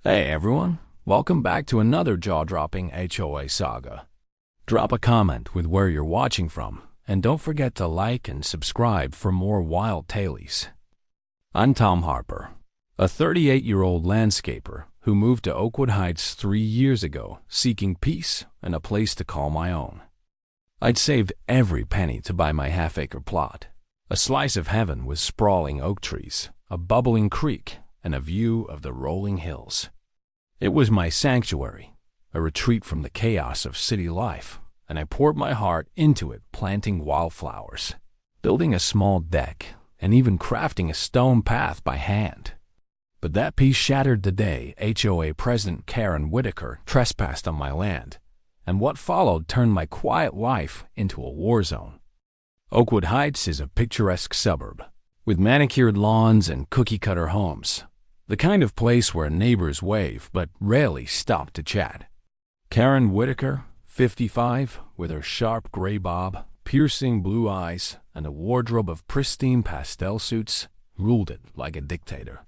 Hey everyone, welcome back to another jaw-dropping HOA saga. Drop a comment with where you're watching from, and don't forget to like and subscribe for more wild tales. I'm Tom Harper, a 38-year-old landscaper who moved to Oakwood Heights 3 years ago seeking peace and a place to call my own. I'd saved every penny to buy my half-acre plot, a slice of heaven with sprawling oak trees, a bubbling creek, and a view of the rolling hills. It was my sanctuary, a retreat from the chaos of city life, and I poured my heart into it, planting wildflowers, building a small deck, and even crafting a stone path by hand. But that peace shattered the day HOA President Karen Whitaker trespassed on my land, and what followed turned my quiet life into a war zone. Oakwood Heights is a picturesque suburb, with manicured lawns and cookie-cutter homes, the kind of place where neighbors wave but rarely stop to chat. Karen Whitaker, 55, with her sharp gray bob, piercing blue eyes, and a wardrobe of pristine pastel suits, ruled it like a dictator.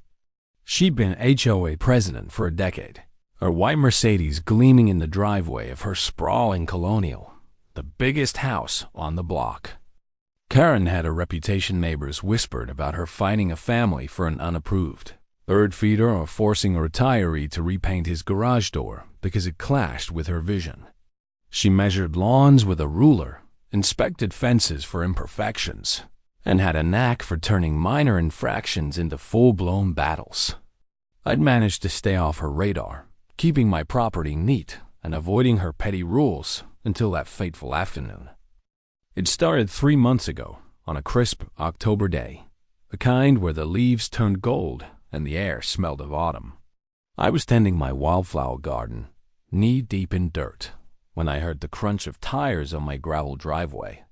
She'd been HOA president for a decade, her white Mercedes gleaming in the driveway of her sprawling colonial, the biggest house on the block. Karen had a reputation. Neighbors whispered about her finding a family for an unapproved bird feeder or forcing a retiree to repaint his garage door because it clashed with her vision. She measured lawns with a ruler, inspected fences for imperfections, and had a knack for turning minor infractions into full-blown battles. I'd managed to stay off her radar, keeping my property neat and avoiding her petty rules until that fateful afternoon. It started 3 months ago, on a crisp October day, the kind where the leaves turned gold and the air smelled of autumn. I was tending my wildflower garden, knee-deep in dirt, when I heard the crunch of tires on my gravel driveway.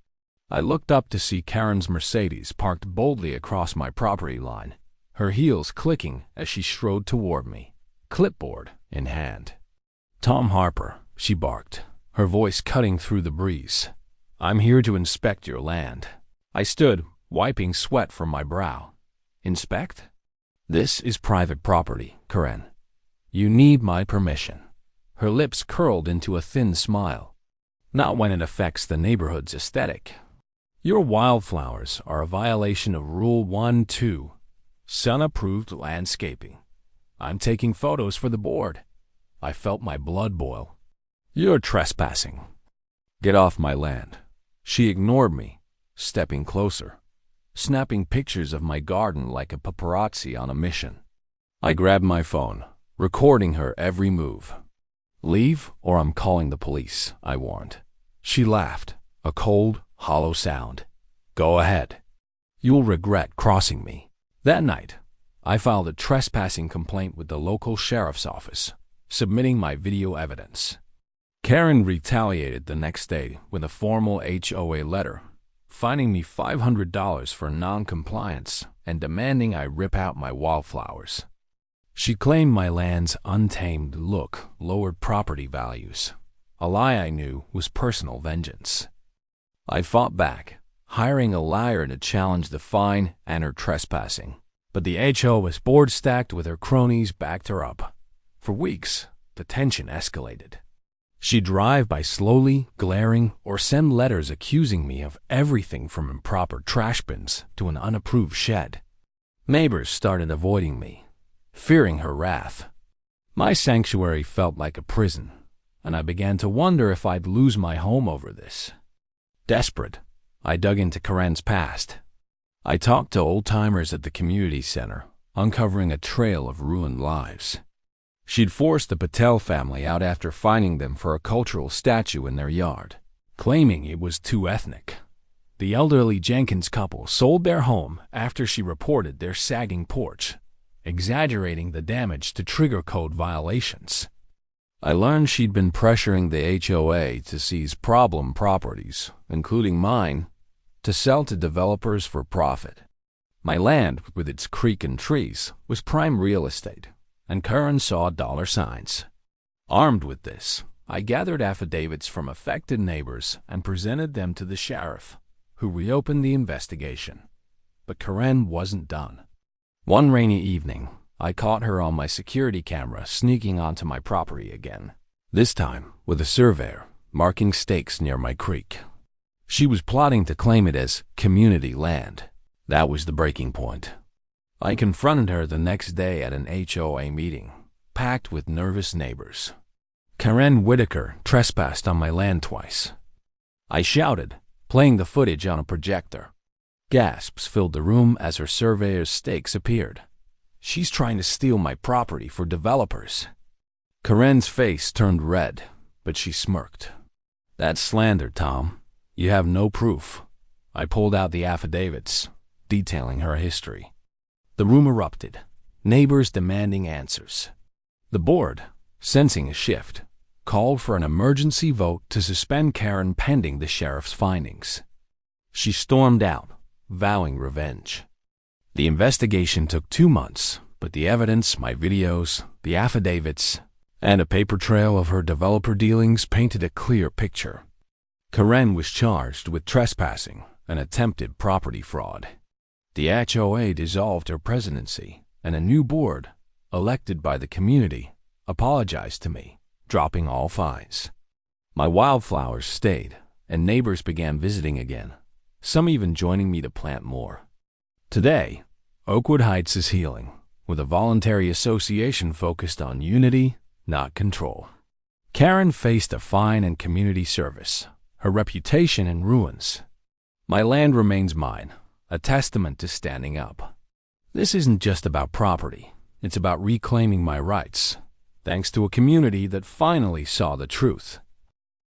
I looked up to see Karen's Mercedes parked boldly across my property line, her heels clicking as she strode toward me, clipboard in hand. "Tom Harper," she barked, her voice cutting through the breeze. "I'm here to inspect your land." I stood, wiping sweat from my brow. "Inspect? This is private property, Karen. You need my permission." Her lips curled into a thin smile. "Not when it affects the neighborhood's aesthetic. Your wildflowers are a violation of Rule 1-2, sun-approved landscaping. I'm taking photos for the board." I felt my blood boil. "You're trespassing. Get off my land." She ignored me, stepping closer, snapping pictures of my garden like a paparazzi on a mission. I grabbed my phone, recording her every move. "Leave or I'm calling the police," I warned. She laughed, a cold, hollow sound. "Go ahead. You'll regret crossing me." That night, I filed a trespassing complaint with the local sheriff's office, submitting my video evidence. Karen retaliated the next day with a formal HOA letter, fining me $500 for non-compliance and demanding I rip out my wildflowers. She claimed my land's untamed look lowered property values, a lie I knew was personal vengeance. I fought back, hiring a liar to challenge the fine and her trespassing, but the HOA board stacked with her cronies backed her up. For weeks, the tension escalated. She'd drive by slowly, glaring, or send letters accusing me of everything from improper trash bins to an unapproved shed. Neighbors started avoiding me, fearing her wrath. My sanctuary felt like a prison, and I began to wonder if I'd lose my home over this. Desperate, I dug into Karen's past. I talked to old-timers at the community center, uncovering a trail of ruined lives. She'd forced the Patel family out after finding them for a cultural statue in their yard, claiming it was too ethnic. The elderly Jenkins couple sold their home after she reported their sagging porch, exaggerating the damage to trigger code violations. I learned she'd been pressuring the HOA to seize problem properties, including mine, to sell to developers for profit. My land, with its creek and trees, was prime real estate, and Karen saw dollar signs. Armed with this, I gathered affidavits from affected neighbors and presented them to the sheriff, who reopened the investigation. But Karen wasn't done. One rainy evening, I caught her on my security camera sneaking onto my property again, this time with a surveyor marking stakes near my creek. She was plotting to claim it as community land. That was the breaking point. I confronted her the next day at an HOA meeting, packed with nervous neighbors. Karen Whitaker trespassed on my land twice. I shouted, playing the footage on a projector. Gasps filled the room as her surveyor's stakes appeared. She's trying to steal my property for developers. Karen's face turned red, but she smirked. That's slander, Tom. You have no proof. I pulled out the affidavits, detailing her history. The room erupted, neighbors demanding answers. The board, sensing a shift, called for an emergency vote to suspend Karen pending the sheriff's findings. She stormed out, vowing revenge. The investigation took 2 months, but the evidence, my videos, the affidavits, and a paper trail of her developer dealings painted a clear picture. Karen was charged with trespassing and attempted property fraud. The HOA dissolved her presidency, and a new board, elected by the community, apologized to me, dropping all fines. My wildflowers stayed, and neighbors began visiting again, some even joining me to plant more. Today, Oakwood Heights is healing, with a voluntary association focused on unity, not control. Karen faced a fine and community service, her reputation in ruins. My land remains mine, a testament to standing up. This isn't just about property, it's about reclaiming my rights, thanks to a community that finally saw the truth.